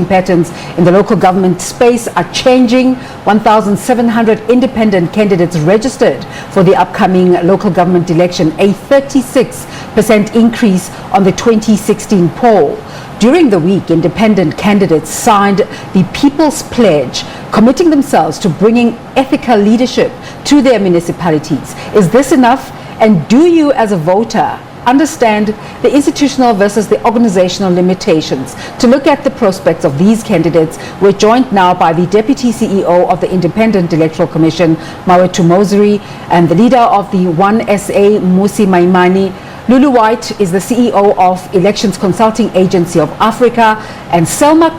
patterns in the local government space are changing. 1,700 independent candidates registered for the upcoming local government election, a 36% increase on the 2016 poll. During the week, independent candidates signed the People's Pledge, committing themselves to bringing ethical leadership to their municipalities. Is this enough? And do you, as a voter, understand the institutional versus the organizational limitations? To look at the prospects of these candidates, we're joined now by the Deputy CEO of the Independent Electoral Commission, Mawethu Mosary, and the leader of the 1SA, Mmusi Maimane. Lulu White is the CEO of Elections Consulting Agency of Africa, and Selma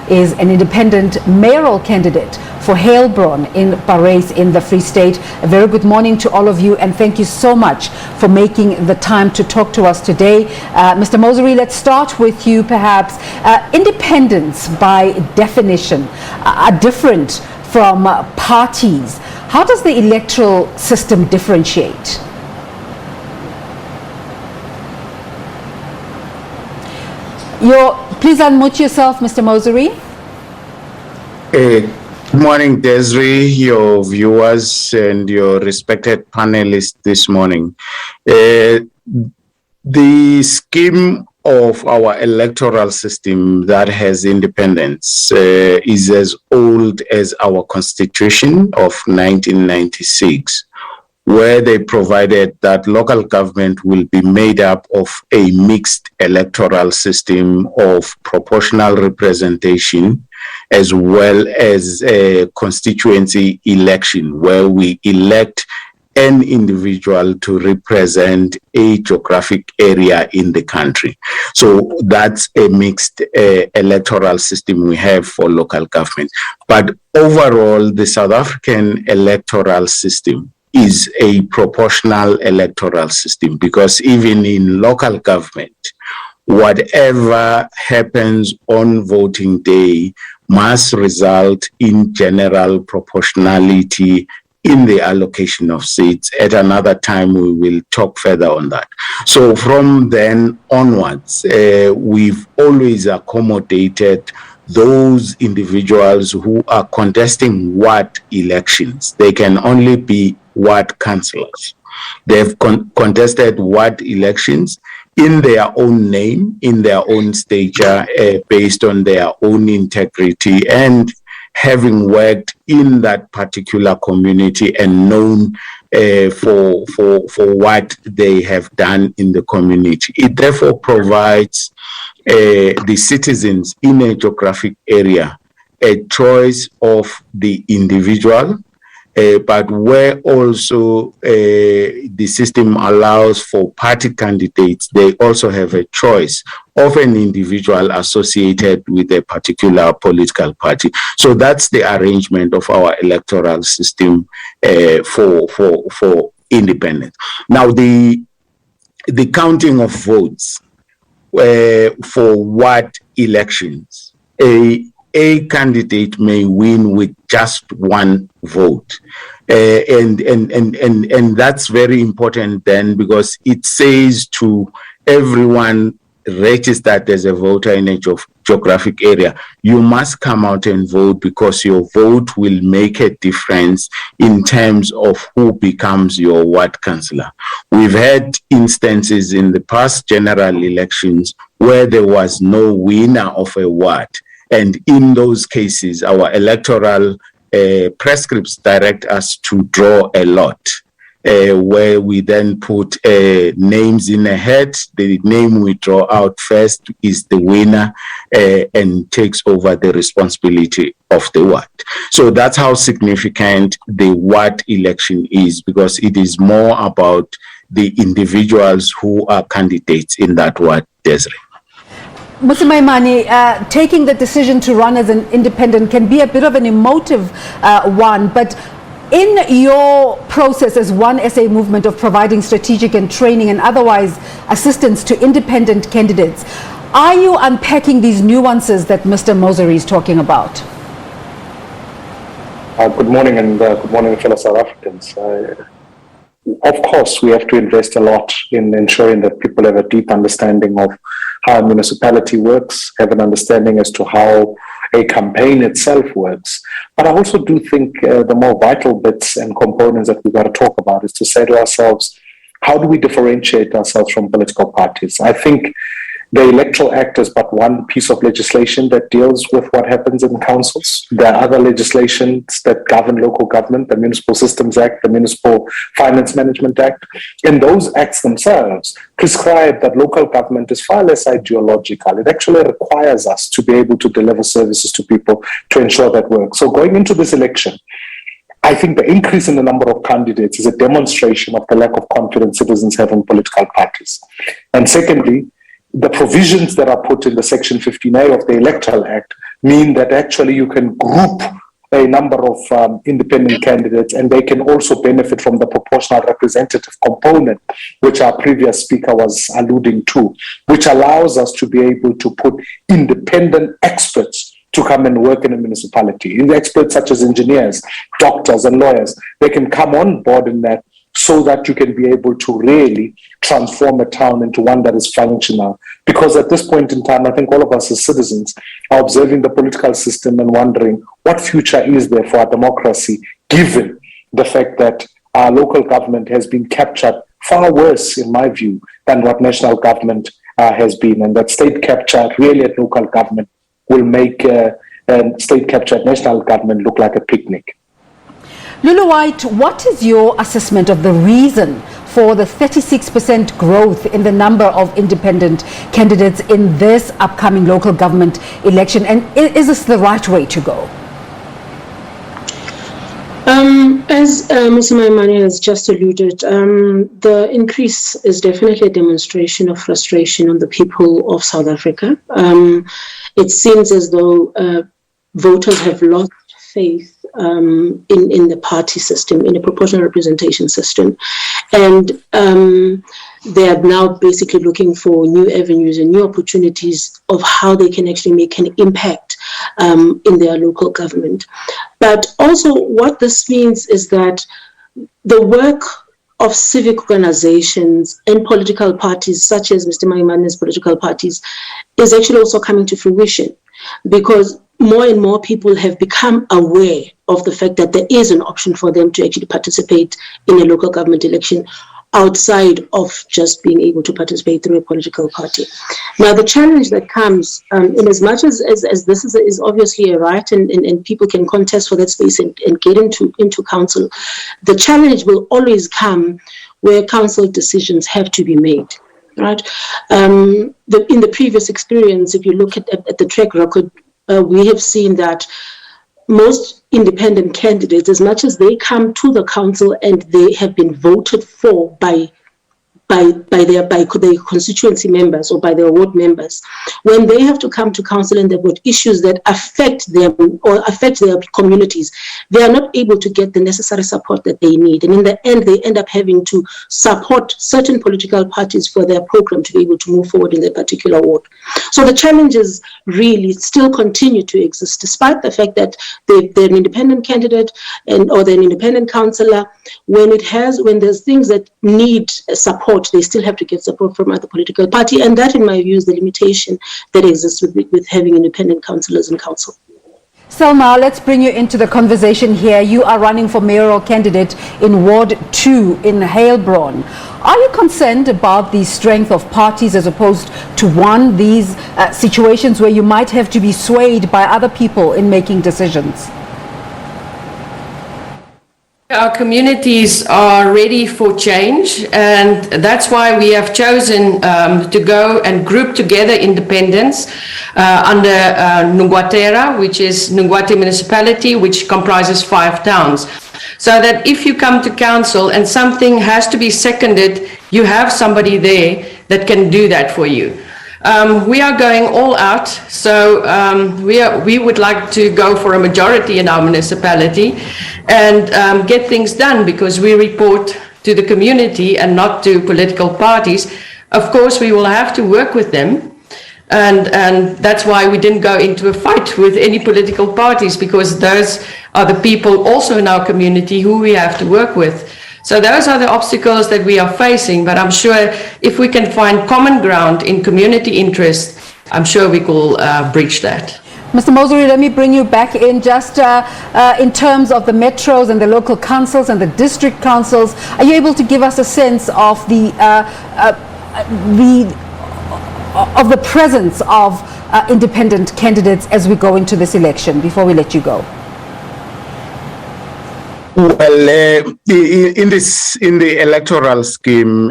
is an independent mayoral candidate for Heilbron in Parys in the Free State. A very good morning to all of you, and thank you so much for making the time to talk to us today. Mr. Mosary, let's start with you perhaps. Independents by definition are different from parties. How does the electoral system differentiate? Please unmute yourself, Mr. Mosary. Good morning, Desiree, your viewers and your respected panelists this morning. The scheme of our electoral system that has independence is as old as our Constitution of 1996, where they provided that local government will be made up of a mixed electoral system of proportional representation as well as a constituency election, where we elect an individual to represent a geographic area in the country. So that's a mixed electoral system we have for local government. But overall, the South African electoral system is a proportional electoral system, because even in local government, whatever happens on voting day must result in general proportionality in the allocation of seats. At another time, we will talk further on that. So from then onwards, we've always accommodated those individuals who are contesting ward elections. They can only be ward councillors. They've contested ward elections in their own name, in their own stature, based on their own integrity, and having worked in that particular community and known for what they have done in the community. It therefore provides the citizens in a geographic area a choice of the individual, but where also the system allows for party candidates, they also have a choice of an individual associated with a particular political party. So that's the arrangement of our electoral system for independence. Now, the counting of votes for ward elections, a candidate may win with just one vote. And that's very important then, because it says to everyone registered as a voter in a geographic area, you must come out and vote, because your vote will make a difference in terms of who becomes your ward councillor. We've had instances in the past general elections where there was no winner of a ward. And in those cases, our electoral prescripts direct us to draw a lot, where we then put names in a hat. The name we draw out first is the winner and takes over the responsibility of the ward. So that's how significant the ward election is, because it is more about the individuals who are candidates in that ward, Desiree. Mmusi Maimane, taking the decision to run as an independent can be a bit of an emotive one, but in your process as 1SA movement of providing strategic and training and otherwise assistance to independent candidates, are you unpacking these nuances that Mr. Mosary is talking about? Good morning, and good morning, fellow South Africans. Of course, we have to invest a lot in ensuring that people have a deep understanding of how a municipality works, have an understanding as to how a campaign itself works. But I also do think the more vital bits and components that we've got to talk about is to say to ourselves, how do we differentiate ourselves from political parties? I think the Electoral Act is but one piece of legislation that deals with what happens in councils. There are other legislations that govern local government, the Municipal Systems Act, the Municipal Finance Management Act, and those acts themselves prescribe that local government is far less ideological. It actually requires us to be able to deliver services to people to ensure that works. So going into this election, I think the increase in the number of candidates is a demonstration of the lack of confidence citizens have in political parties. And secondly, the provisions that are put in the Section 15A of the Electoral Act mean that actually you can group a number of independent candidates, and they can also benefit from the proportional representative component, which our previous speaker was alluding to, which allows us to be able to put independent experts to come and work in a municipality. Experts such as engineers, doctors, and lawyers, they can come on board in that, so that you can be able to really transform a town into one that is functional. Because at this point in time, I think all of us as citizens are observing the political system and wondering what future is there for our democracy, given the fact that our local government has been captured far worse, in my view, than what national government has been. And that state capture really at local government will make state capture at national government look like a picnic. Lulu White, what is your assessment of the reason for the 36% growth in the number of independent candidates in this upcoming local government election? And is this the right way to go? As Mmusi Maimane has just alluded, the increase is definitely a demonstration of frustration on the people of South Africa. It seems as though voters have lost faith in the party system, in the proportional representation system. And they are now basically looking for new avenues and new opportunities of how they can actually make an impact in their local government. But also what this means is that the work of civic organizations and political parties, such as Mr. Maimane's political parties, is actually also coming to fruition, because more and more people have become aware of the fact that there is an option for them to actually participate in a local government election outside of just being able to participate through a political party. Now, the challenge that comes, in as much as this is obviously a right and people can contest for that space and get into council, the challenge will always come where council decisions have to be made. Right? In the previous experience, if you look at the track record, we have seen that most independent candidates, as much as they come to the council and they have been voted for by their constituency members or by their ward members, when they have to come to council and they've got issues that affect them or affect their communities, they are not able to get the necessary support that they need. And in the end, they end up having to support certain political parties for their program to be able to move forward in their particular ward. So the challenges really still continue to exist, despite the fact that they're an independent candidate or they're an independent councillor. When there's things that need support, they still have to get support from other political party, and that, in my view, is the limitation that exists with having independent councillors in council. Selma, let's bring you into the conversation here. You are running for mayoral candidate in Ward 2 in Heilbron. Are you concerned about the strength of parties as opposed to these situations where you might have to be swayed by other people in making decisions? Our communities are ready for change, and that's why we have chosen to go and group together independents under Ngwatera, which is Ngwati municipality, which comprises 5 towns. So that if you come to council and something has to be seconded, you have somebody there that can do that for you. We are going all out, so we would like to go for a majority in our municipality and get things done, because we report to the community and not to political parties. Of course, we will have to work with them, and that's why we didn't go into a fight with any political parties, because those are the people also in our community who we have to work with. So those are the obstacles that we are facing, but I'm sure if we can find common ground in community interest, I'm sure we will breach that. Mr. Mosary, let me bring you back in just in terms of the metros and the local councils and the district councils. Are you able to give us a sense of the presence of independent candidates as we go into this election before we let you go? Well, in the electoral scheme,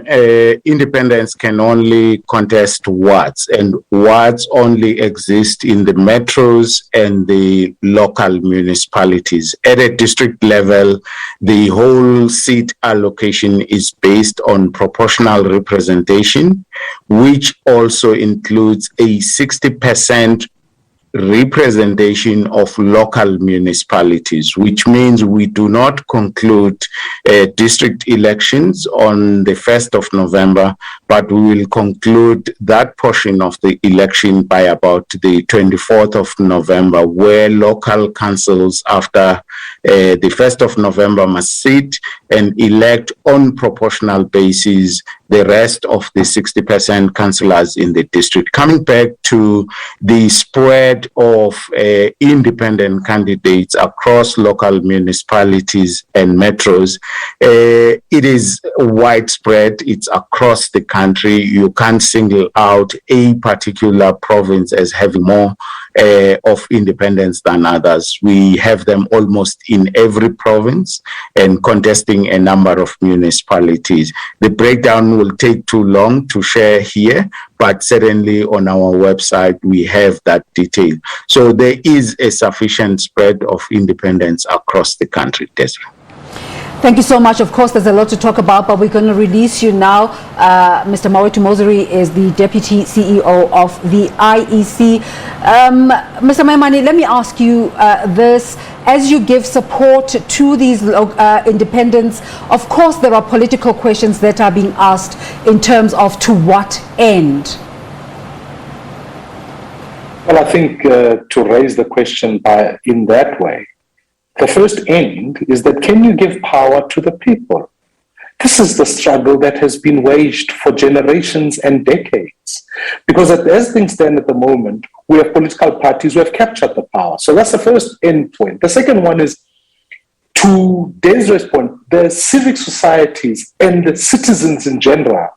independents can only contest wards, and wards only exist in the metros and the local municipalities. At a district level, the whole seat allocation is based on proportional representation, which also includes a 60% representation of local municipalities, which means we do not conclude district elections on the 1st of November, but we will conclude that portion of the election by about the 24th of November, where local councils after the 1st of November must sit and elect on proportional basis the rest of the 60% councillors in the district. Coming back to the spread of independent candidates across local municipalities and metros, it is widespread. It's across the country. You can't single out a particular province as having more of independents than others. We have them almost in every province and contesting a number of municipalities. The breakdown will take too long to share here, but certainly on our website we have that detail. So there is a sufficient spread of independents across the country, Desiree. Thank you so much. Of course, there's a lot to talk about, but we're going to release you now. Mr. Mawethu Mosary is the Deputy CEO of the IEC. Mr. Maimane, let me ask you this. As you give support to these independents, of course, there are political questions that are being asked in terms of to what end? Well, I think to raise the question in that way, the first end is that can you give power to the people? This is the struggle that has been waged for generations and decades. Because as things stand at the moment, we have political parties who have captured the power. So that's the first end point. The second one is, to Desiree's point, the civic societies and the citizens in general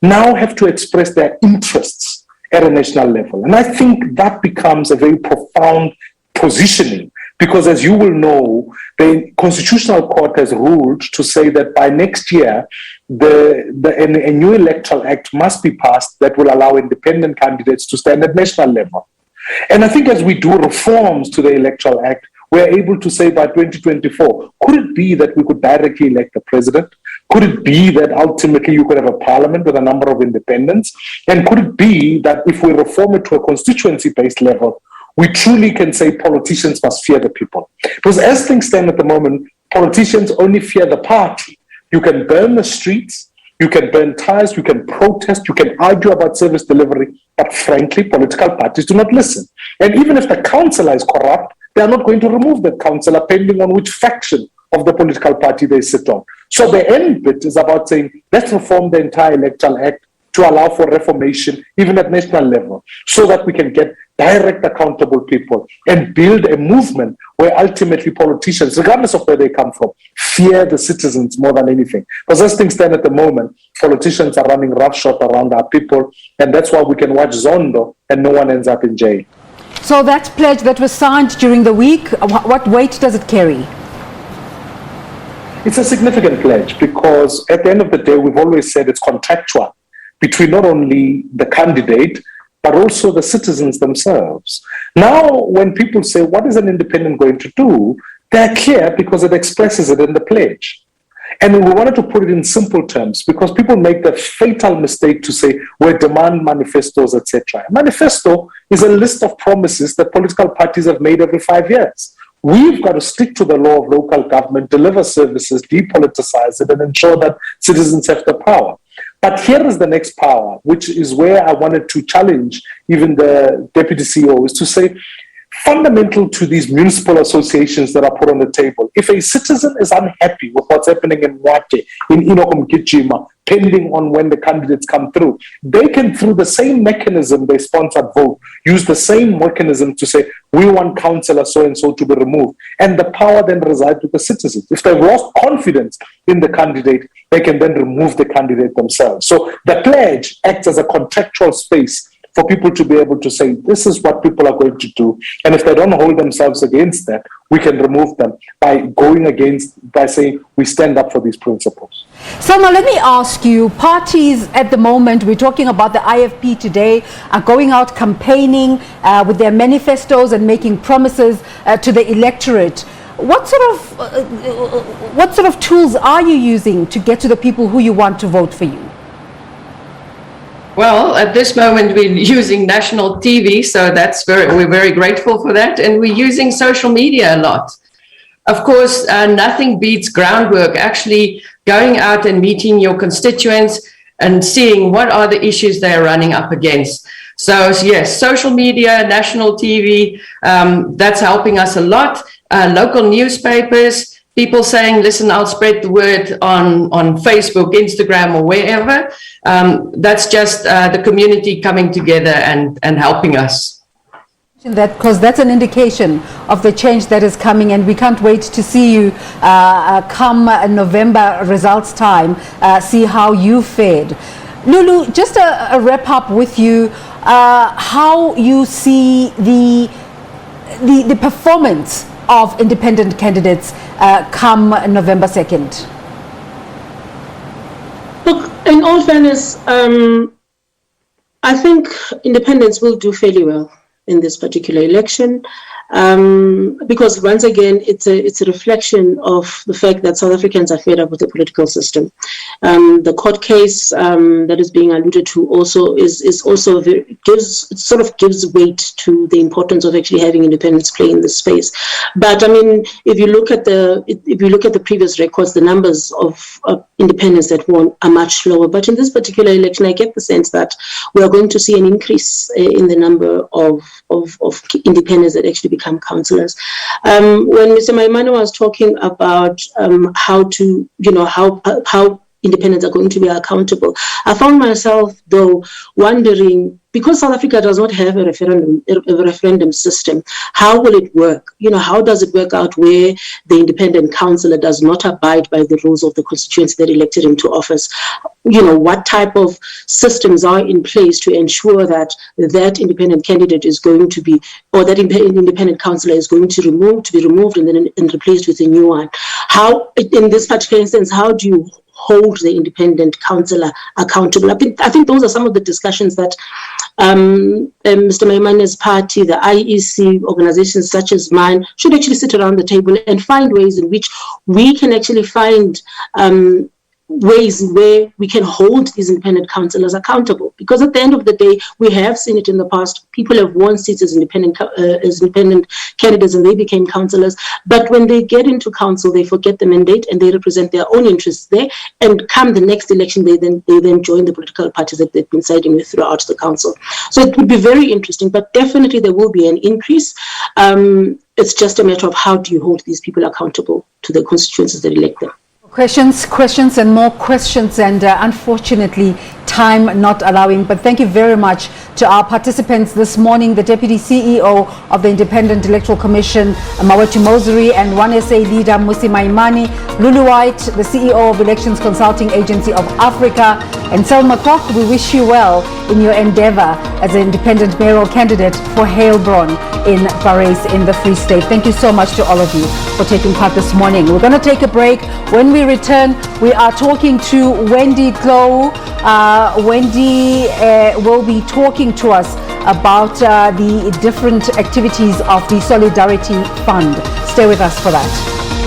now have to express their interests at a national level. And I think that becomes a very profound positioning. Because as you will know, the Constitutional Court has ruled to say that by next year, a new electoral act must be passed that will allow independent candidates to stand at national level. And I think as we do reforms to the electoral act, we're able to say by 2024, could it be that we could directly elect the president? Could it be that ultimately you could have a parliament with a number of independents? And could it be that if we reform it to a constituency-based level, we truly can say politicians must fear the people? Because as things stand at the moment, politicians only fear the party. You can burn the streets, you can burn tires, you can protest, you can argue about service delivery, but frankly, political parties do not listen. And even if the councillor is corrupt, they are not going to remove that councillor depending on which faction of the political party they sit on. So the end bit is about saying, let's reform the entire electoral act to allow for reformation, even at national level, so that we can get direct accountable people and build a movement where ultimately politicians, regardless of where they come from, fear the citizens more than anything. Because as things stand at the moment, politicians are running roughshod around our people, and that's why we can watch Zondo and no one ends up in jail. So that pledge that was signed during the week, what weight does it carry? It's a significant pledge because at the end of the day, we've always said it's contractual between not only the candidate, but also the citizens themselves. Now, when people say, what is an independent going to do? They're clear because it expresses it in the pledge. And we wanted to put it in simple terms because people make the fatal mistake to say, we demand manifestos, etc. A manifesto is a list of promises that political parties have made every 5 years. We've got to stick to the law of local government, deliver services, depoliticize it, and ensure that citizens have the power. But here is the next power, which is where I wanted to challenge even the deputy CEO, is to say, fundamental to these municipal associations that are put on the table. If a citizen is unhappy with what's happening in Mwate, in Inokom, pending on when the candidates come through, they can, through the same mechanism they sponsored vote, use the same mechanism to say, we want councillor so-and-so to be removed. And the power then resides with the citizens. If they've lost confidence in the candidate, they can then remove the candidate themselves. So the pledge acts as a contractual space for people to be able to say, this is what people are going to do. And if they don't hold themselves against that, we can remove them by saying, we stand up for these principles. Selma, let me ask you, parties at the moment, we're talking about the IFP today, are going out campaigning with their manifestos and making promises to the electorate. What sort of tools are you using to get to the people who you want to vote for you? Well, at this moment, we're using national TV, so we're very grateful for that. And we're using social media a lot. Of course, nothing beats groundwork, actually going out and meeting your constituents and seeing what are the issues they're running up against. So yes, social media, national TV, that's helping us a lot. Local newspapers, people saying, listen, I'll spread the word on Facebook, Instagram, or wherever. That's just the community coming together and helping us. That, because that's an indication of the change that is coming, and we can't wait to see you come November results time, see how you fared. Lulu, just a wrap up with you, how you see the performance of independent candidates come November 2nd? Look, in all fairness, I think independents will do fairly well in this particular election, because once again, it's a reflection of the fact that South Africans are fed up with the political system. The court case that is being alluded to also gives weight to the importance of actually having independents play in this space. But I mean, if you look at the previous records, the numbers of independents that won are much lower. But in this particular election, I get the sense that we are going to see an increase in the number of independents that actually become councillors. When Mr. Maimane was talking about how independents are going to be accountable, I found myself though wondering, because South Africa does not have a referendum system, how will it work? How does it work out where the independent councillor does not abide by the rules of the constituency that elected him to office? What type of systems are in place to ensure that independent candidate is going to be, or that independent councillor is going to be removed and then replaced with a new one? How, in this particular instance, how do you hold the independent councillor accountable? I think those are some of the discussions that Mr. Maimane's party, the IEC, organizations such as mine, should actually sit around the table and find ways in which we can actually find ways where we can hold these independent councillors accountable. Because at the end of the day, we have seen it in the past. People have won seats as independent candidates and they became councillors. But when they get into council, they forget the mandate and they represent their own interests there. And come the next election, they then join the political parties that they've been siding with throughout the council. So it would be very interesting, but definitely there will be an increase. It's just a matter of how do you hold these people accountable to the constituencies that elect them. Questions and more questions, and unfortunately time not allowing, but thank you very much to our participants this morning, the Deputy CEO of the Independent Electoral Commission, Mawethu Mosary, and 1SA leader Mmusi Maimane, Lulu White, the CEO of Elections Consulting Agency of Africa, and Selma. We wish you well in your endeavor as an independent mayoral candidate for Heilbron in Parys in the Free State. Thank you so much to all of you for taking part this morning. We're going to take a break. When we return, we are talking to Wendy Glow. Wendy will be talking to us about the different activities of the Solidarity Fund. Stay with us for that.